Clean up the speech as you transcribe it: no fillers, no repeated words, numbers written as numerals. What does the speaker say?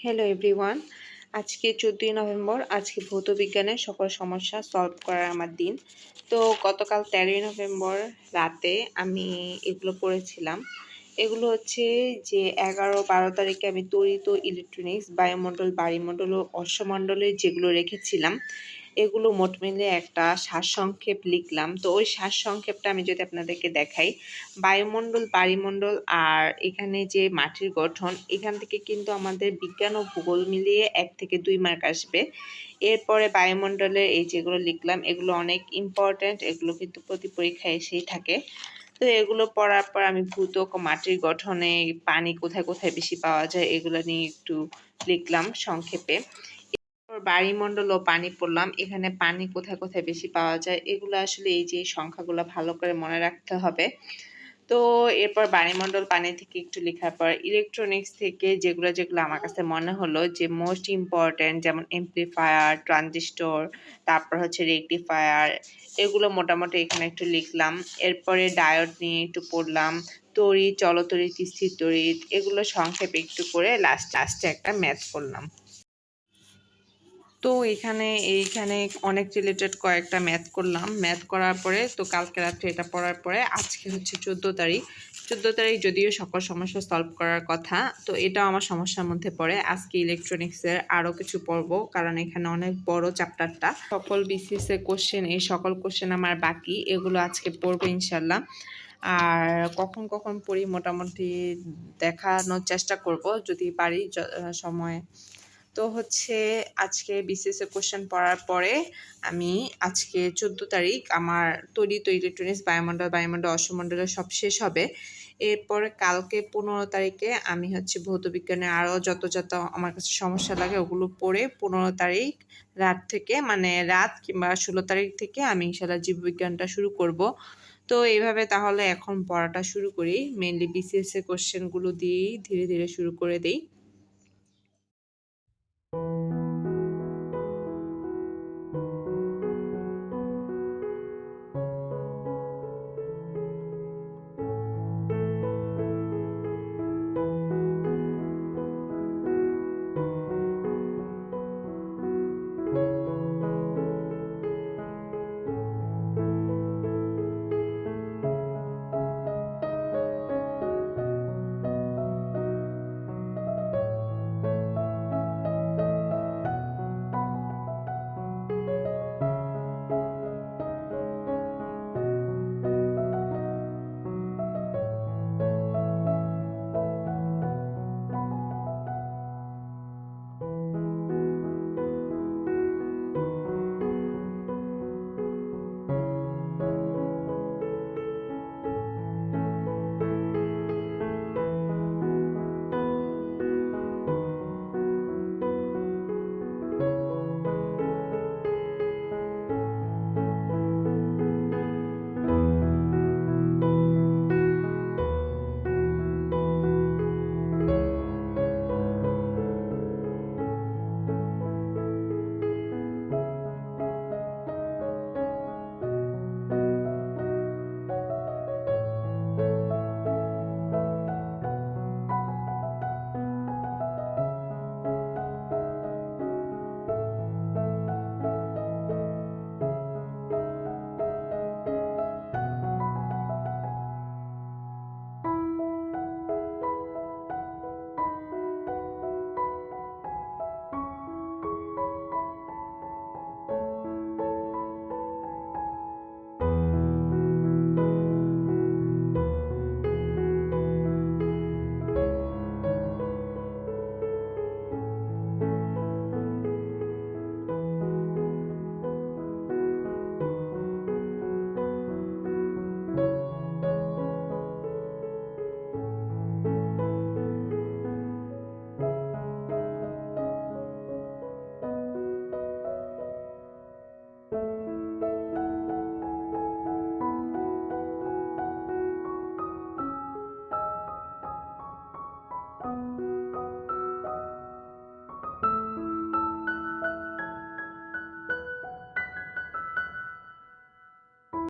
Hello everyone, আজকে 14ই November. আজকে ভৌত বিজ্ঞানের সকল সমস্যা সলভ করার আমার দিন। তো গতকাল 13ই নভেম্বর রাতে আমি এগুলো পড়েছিলাম। এগুলো হচ্ছে যে 11-12 তারিখে আমি তড়িৎ ও ইলেকট্রনিক্স, বায়ুমণ্ডল, বায়ুমণ্ডল ও অশ্বমণ্ডলের যেগুলো রেখেছিলাম এগুলো মোট মিলে একটা সারসংক্ষেপ লিখলাম। তো ওই সারসংক্ষেপটা আমি যদি আপনাদেরকে দেখাই, বায়ুমণ্ডল, বায়ুমণ্ডল আর এখানে যে মাটির গঠন, এখান থেকে কিন্তু আমাদের বিজ্ঞান ও ভূগোল মিলিয়ে 1 থেকে 2 মার্ক আসবে। এরপরে বায়ুমণ্ডলের এই যেগুলো লিখলাম এগুলো অনেক ইম্পর্ট্যান্ট, এগুলো কিন্তু প্রতি পরীক্ষায় এসেই থাকে। তো এগুলো পড়ার পর আমি ভূত্বক ও মাটির গঠনে পানি কোথায় কোথায় বেশি পাওয়া যায় এগুলো নিয়ে একটু লিখলাম সংক্ষেপে। বায়ুমণ্ডল ও পানি পড়লাম, এখানে পানি কোথায় কোথায় বেশি পাওয়া যায় এগুলো আসলে এই যে সংখ্যাগুলো ভালো করে মনে রাখতে হবে। তো এরপর বায়ুমণ্ডল, পানি থেকে একটু লেখার পর ইলেকট্রনিক্স থেকে যেগুলো যেগুলো আমার কাছে মনে হলো যে মোস্ট ইম্পর্ট্যান্ট, যেমন এমপ্লিফায়ার, ট্রানজিস্টর, তারপর হচ্ছে রেকটিফায়ার, এগুলো মোটামুটি এখানে একটু লিখলাম। এরপরে ডায়োড নিয়ে একটু পড়লাম, তড়িৎ, চলতড়িৎ, স্থির তড়িৎ, এগুলো সংক্ষেপে একটু করে লাস্টে একটা ম্যাথ করলাম। তো এইখানে অনেক রিলেটেড কয়েকটা ম্যাথ করলাম। ম্যাথ করার পরে তো কালকে রাত্রে এটা পড়ার পরে আজকে হচ্ছে 14 তারিখ। 14 তারিখ যদিও সকল সমস্যা সলভ করার কথা, তো এটাও আমার সমস্যার মধ্যে পড়ে। আজকে ইলেকট্রনিক্সের আরও কিছু পড়বো, কারণ এখানে অনেক বড় চ্যাপ্টারটা। সকল বিসিএস এর কোশ্চেন, এই সকল কোশ্চেন আমার বাকি, এগুলো আজকে পড়বো ইনশাল্লাহ। আর কখন কখন পড়ি মোটামুটি দেখানোর চেষ্টা করব যদি পারি সময়। তো হচ্ছে আজকে বিসিএস এর কোশ্চেন পড়ার পরে আমি আজকে 14 তারিখ আমার তড়িৎ ও ইলেকট্রনিক্স, বায়ুমণ্ডল, বায়ুমণ্ডল, অশ্বমণ্ডলের সব শেষ হবে। এরপরে কালকে 15 তারিখে আমি হচ্ছে ভৌত বিজ্ঞানে আরও যত যত আমার কাছে সমস্যা লাগে ওগুলো পড়ে 15 তারিখ রাত থেকে, মানে রাত কিংবা 16 তারিখ থেকে আমি ইনশাল্লাহ জীববিজ্ঞানটা শুরু করব। তো এইভাবে তাহলে এখন পড়াটা শুরু করি। মেনলি বিসিএস এর কোশ্চেনগুলো দিয়েই ধীরে ধীরে শুরু করে দেই।